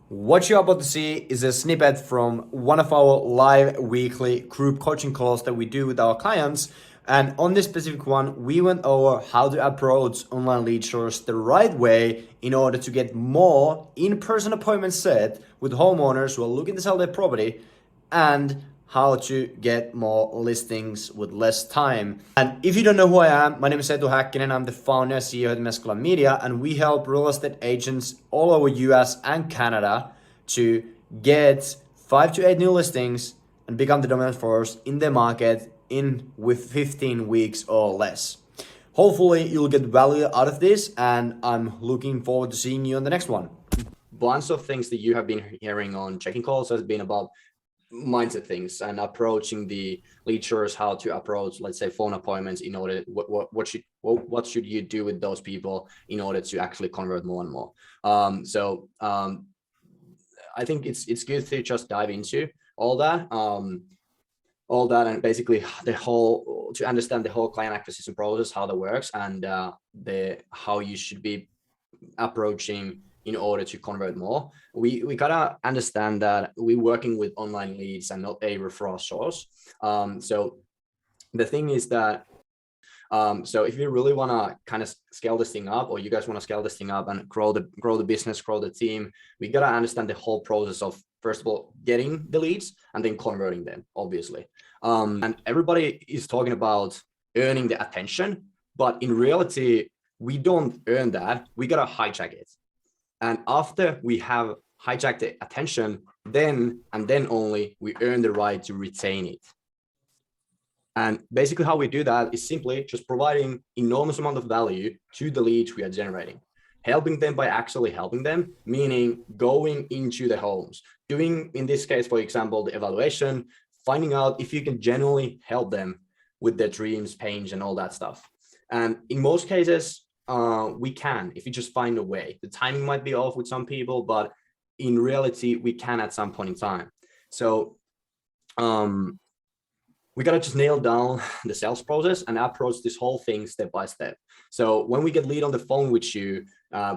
What you're about to see is a snippet from one of our live weekly group coaching calls that we do with our clients. And on this specific one, we went over how to approach online lead source the right way in order to get more in-person appointments set with homeowners who are looking to sell their property, and how to get more listings with less time. And if you don't know who I am, my name is Eetu Häkkinen. I'm the founder and CEO at Meskula Media, and we help real estate agents all over US and Canada to get 5 to 8 new listings and become the dominant force in the market with 15 weeks or less. Hopefully you'll get value out of this, and I'm looking forward to seeing you on the next one. Bunch of things that you have been hearing on checking calls has been about mindset things and approaching the lead source, how to approach, let's say, phone appointments in order what should you do with those people in order to actually convert more and more. I think it's good to just dive into all that and basically to understand the whole client acquisition process, how that works, and how you should be approaching in order to convert more. We gotta understand that we're working with online leads and not a referral source. So the thing is that so if you really want to kind of scale this thing up, or you guys want to scale this thing up and grow the business, grow the team, we gotta understand the whole process of, first of all, getting the leads and then converting them, obviously. And everybody is talking about earning the attention, but in reality, we don't earn that. We gotta hijack it. And after we have hijacked the attention, then only we earn the right to retain it. And basically how we do that is simply just providing enormous amount of value to the leads we are generating, helping them by actually helping them, meaning going into the homes, doing, in this case, for example, the evaluation, finding out if you can genuinely help them with their dreams, pains, and all that stuff. And in most cases, we can, if you just find a way. The timing might be off with some people, but in reality, we can at some point in time. So we gotta just nail down the sales process and approach this whole thing step by step. So when we get lead on the phone with you,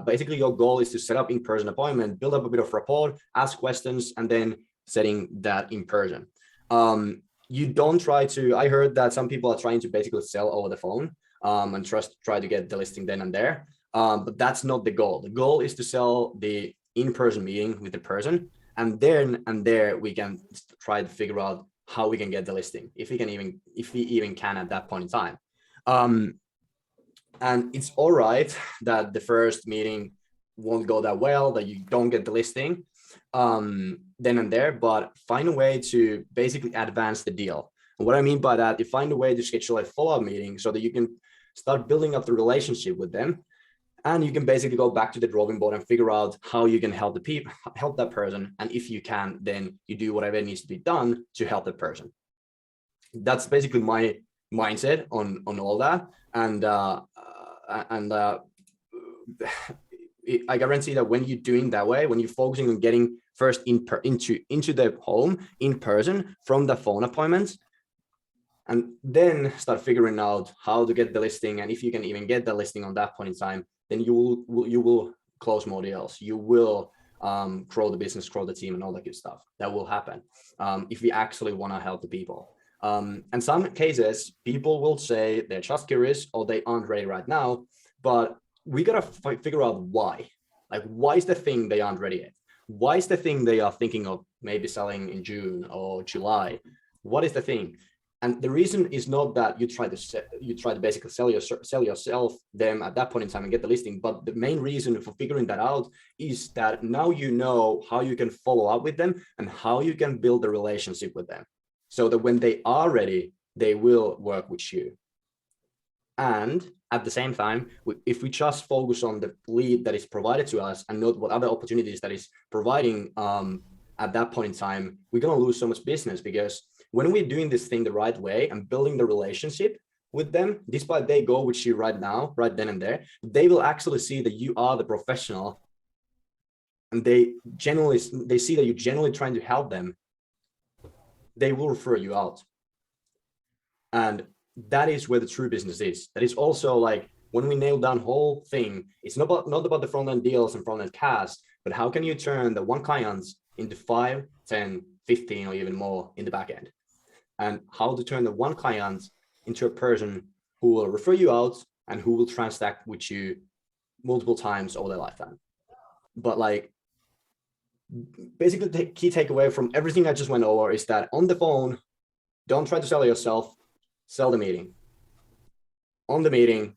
basically your goal is to set up in-person appointment, build up a bit of rapport, ask questions, and then setting that in person. You don't try to, I heard that some people are trying to basically sell over the phone. And try to get the listing then and there. But that's not the goal. The goal is to sell the in-person meeting with the person, and then there we can try to figure out how we can get the listing, if we even can at that point in time. And it's all right that the first meeting won't go that well, that you don't get the listing then and there, but find a way to basically advance the deal. And what I mean by that, you find a way to schedule a follow-up meeting so that you can start building up the relationship with them, and you can basically go back to the drawing board and figure out how you can help that person. And if you can, then you do whatever needs to be done to help the person. That's basically my mindset on all that. And I guarantee that when you're doing that way, when you're focusing on getting first into the home in person from the phone appointments, and then start figuring out how to get the listing, and if you can even get the listing on that point in time, then you will close more deals. You will grow the business, grow the team, and all that good stuff. That will happen if we actually want to help the people. And some cases, people will say they're just curious or they aren't ready right now, but we gotta figure out why. Like, why is the thing they aren't ready yet? Why is the thing they are thinking of maybe selling in June or July? What is the thing? And the reason is not that you try to basically sell yourself them at that point in time and get the listing, but the main reason for figuring that out is that now you know how you can follow up with them and how you can build a relationship with them, so that when they are ready, they will work with you. And at the same time, if we just focus on the lead that is provided to us and not what other opportunities that is providing at that point in time, we're going to lose so much business, because when we're doing this thing the right way and building the relationship with them, despite they go with you right now, right then and there, they will actually see that you are the professional, and they see that you're genuinely trying to help them. They will refer you out. And that is where the true business is. That is also like when we nail down whole thing, it's not about the front end deals and front end cast, but how can you turn the one client into 5, 10, 15, or even more in the back end? And how to turn the one client into a person who will refer you out and who will transact with you multiple times over their lifetime. But like, basically the key takeaway from everything I just went over is that on the phone, don't try to sell yourself, sell the meeting. On the meeting,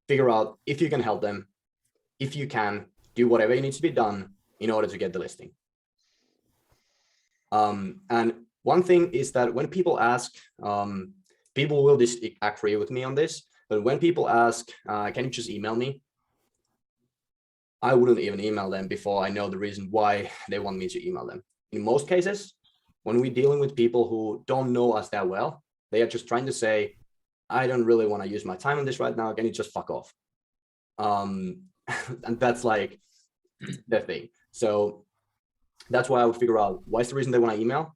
figure out if you can help them. If you can, do whatever needs to be done in order to get the listing. And one thing is that when people ask, people will disagree with me on this, but when people ask, can you just email me? I wouldn't even email them before I know the reason why they want me to email them. In most cases, when we're dealing with people who don't know us that well, they are just trying to say, I don't really want to use my time on this right now. Can you just fuck off? And that's like the thing. So that's why I would figure out what's the reason they want to email,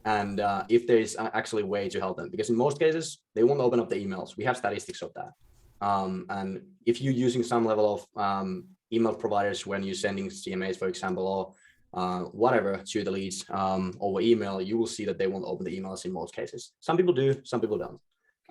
and if there is actually a way to help them. Because in most cases, they won't open up the emails. We have statistics of that. And if you're using some level of email providers when you're sending CMAs, for example, or whatever to the leads over email, you will see that they won't open the emails in most cases. Some people do, some people don't.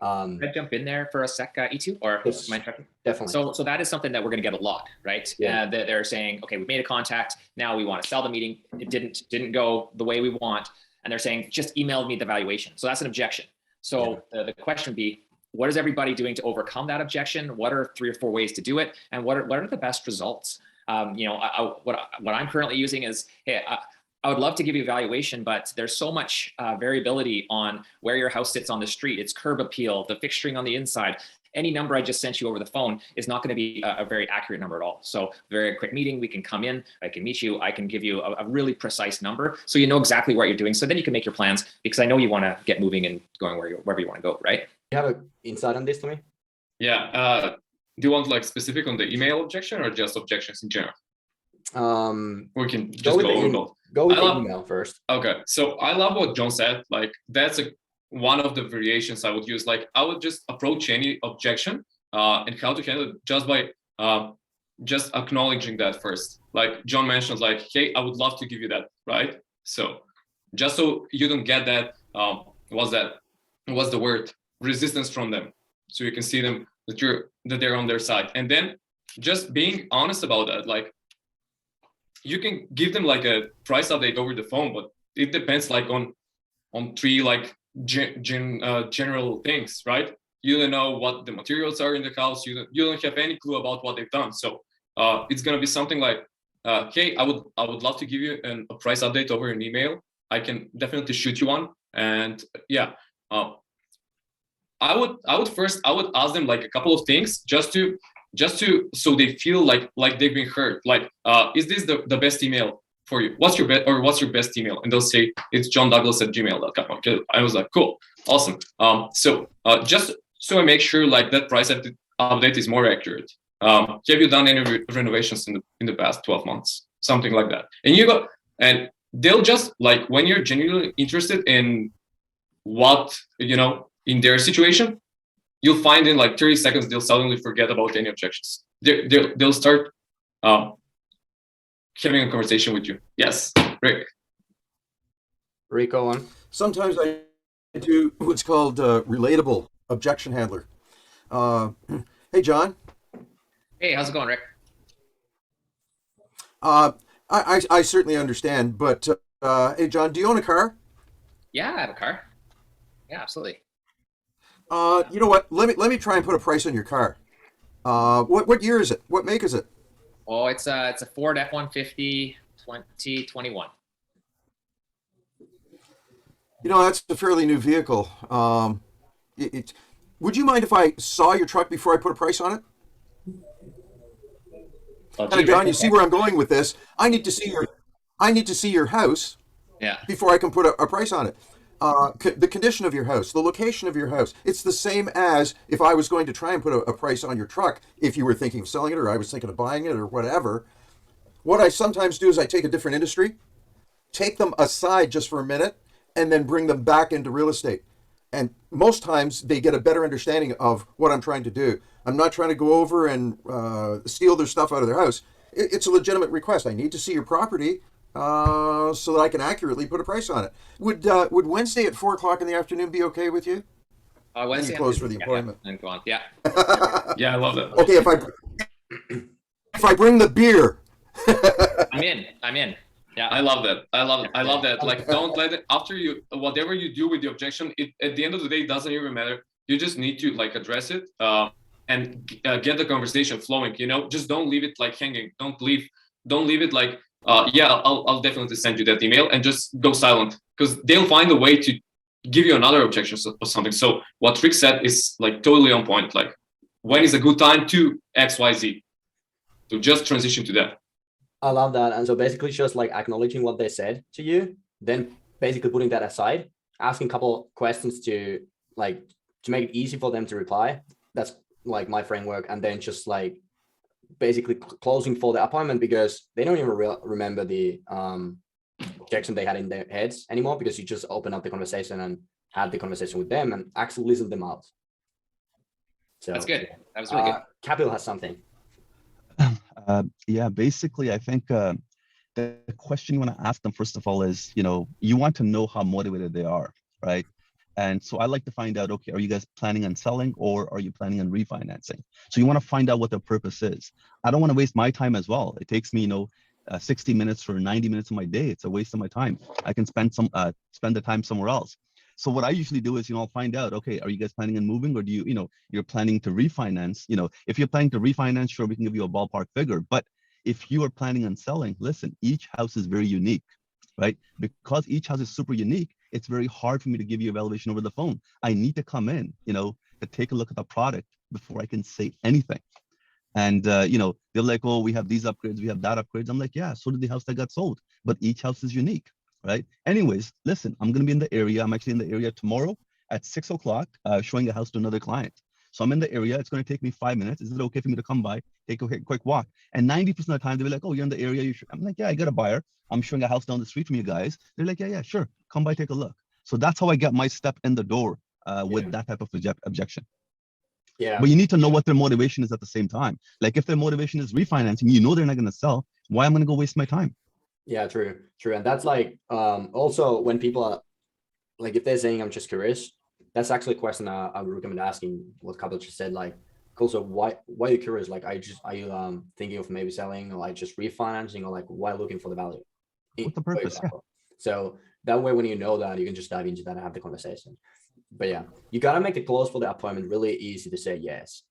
Can I jump in there for a sec, Eetu, or yes, am I interrupting? Definitely. So that is something that we're going to get a lot, right? Yeah. They're saying, okay, we made a contact. Now we want to sell the meeting. It didn't go the way we want. And they're saying, just email me the valuation. So that's an objection. So the question would be, what is everybody doing to overcome that objection? What are 3 or 4 ways to do it? And what are the best results? What I'm currently using is, hey, I would love to give you a valuation, but there's so much variability on where your house sits on the street. It's curb appeal, the fixturing on the inside. Any number I just sent you over the phone is not going to be a very accurate number at all. So very quick meeting, we can come in, I can meet you, I can give you a really precise number so you know exactly what you're doing. So then you can make your plans, because I know you want to get moving and going wherever you want to go, right? You have an insight on this, Tommy? Yeah. Do you want like specific on the email objection or just objections in general? We can just go over both. Go with the email first. Okay, so I love what John said. Like that's one of the variations I would use. Like I would just approach any objection and how to handle it just by just acknowledging that first. Like John mentioned, like, hey, I would love to give you that, right? So just so you don't get that, what's the word? Resistance from them. So you can see them that they're on their side, and then just being honest about that. Like you can give them like a price update over the phone, but it depends like on 3 like general things, right? You don't know what the materials are in the house. You don't have any clue about what they've done. So it's gonna be something like, hey, I would love to give you a price update over an email. I can definitely shoot you one, and yeah. I would ask them like a couple of things just to so they feel like they've been heard. Like, is this the best email for you? What's your best email? And they'll say it's johndouglas@gmail.com. Okay, I was like, cool, awesome. So just so I make sure like that price update is more accurate. Have you done any renovations in the past 12 months? Something like that. And you go, and they'll just like, when you're genuinely interested in what, in their situation, you'll find in like 30 seconds, they'll suddenly forget about any objections. They'll start having a conversation with you. Yes, Rick. Rico on. Sometimes I do what's called relatable objection handler. Hey, John. Hey, how's it going, Rick? I certainly understand, but hey, John, do you own a car? Yeah, I have a car. Yeah, absolutely. You know what? Let me try and put a price on your car. What year is it? What make is it? Oh, it's a Ford F-150 2021. That's a fairly new vehicle. Would you mind if I saw your truck before I put a price on it? John, you see where I'm going with this. I need to see your house. Yeah. Before I can put a price on it. The condition of your house, the location of your house. It's the same as if I was going to try and put a price on your truck, if you were thinking of selling it or I was thinking of buying it or whatever. What I sometimes do is I take a different industry, take them aside just for a minute, and then bring them back into real estate. And most times they get a better understanding of what I'm trying to do. I'm not trying to go over and steal their stuff out of their house. it's a legitimate request. I need to see your property so that I can accurately put a price on it. Would Wednesday at 4 o'clock in the afternoon be okay with you? Wednesday you close for the appointment. And go on. Yeah. Yeah, I love that. Okay, if I bring the beer. I'm in. Yeah. I love that. I love that. Like, don't let it, after you, whatever you do with the objection, at the end of the day, it doesn't even matter. You just need to like address it and get the conversation flowing, you know, just don't leave it like hanging. Don't leave it like, yeah, I'll definitely send you that email, and just go silent, because they'll find a way to give you another objection or something. So what Rick said is like totally on point. Like, when is a good time to XYZ? So just transition to that. I love that. And so basically just like acknowledging what they said to you, then basically putting that aside, asking a couple questions to make it easy for them to reply. That's like my framework. And then just like basically closing for the appointment, because they don't even remember the objection they had in their heads anymore, because you just open up the conversation and had the conversation with them and actually listen them out. So that's good. That was really good. Kapil has something. Yeah, basically, I think the question you want to ask them, first of all, is, you want to know how motivated they are, right? And so I like to find out, okay, are you guys planning on selling, or are you planning on refinancing? So you want to find out what their purpose is. I don't want to waste my time as well. It takes me, 60 minutes or 90 minutes of my day. It's a waste of my time. I can spend the time somewhere else. So what I usually do is, I'll find out, okay, are you guys planning on moving, or do you're planning to refinance? If you're planning to refinance, sure, we can give you a ballpark figure. But if you are planning on selling, listen, each house is very unique, right? Because each house is super unique, it's very hard for me to give you a valuation over the phone. I need to come in, to take a look at the product before I can say anything. And, they're like, oh, we have these upgrades, we have that upgrades. I'm like, yeah, so did the house that got sold, but each house is unique. Right. Anyways, listen, I'm going to be in the area. I'm actually in the area tomorrow at 6 o'clock, showing a house to another client. So I'm in the area. It's going to take me 5 minutes. Is it okay for me to come by, take a quick walk? And 90% of the time, they'll be like, oh, you're in the area. I'm like, yeah, I got a buyer. I'm showing a house down the street from you guys. They're like, yeah, sure. Come by, take a look. So that's how I get my step in the door with that type of objection. Yeah. But you need to know what their motivation is at the same time. Like, if their motivation is refinancing, they're not going to sell. Why am I going to go waste my time? Yeah, true. And that's like, also when people are like, if they're saying, I'm just curious, that's actually a question I would recommend asking what Kapil just said. Like, cool, so why are you curious? Like, are you thinking of maybe selling, or like just refinancing, or like why looking for the value? What's the purpose? Yeah. So that way, when you know that, you can just dive into that and have the conversation. But yeah, you got to make the close for the appointment really easy to say yes.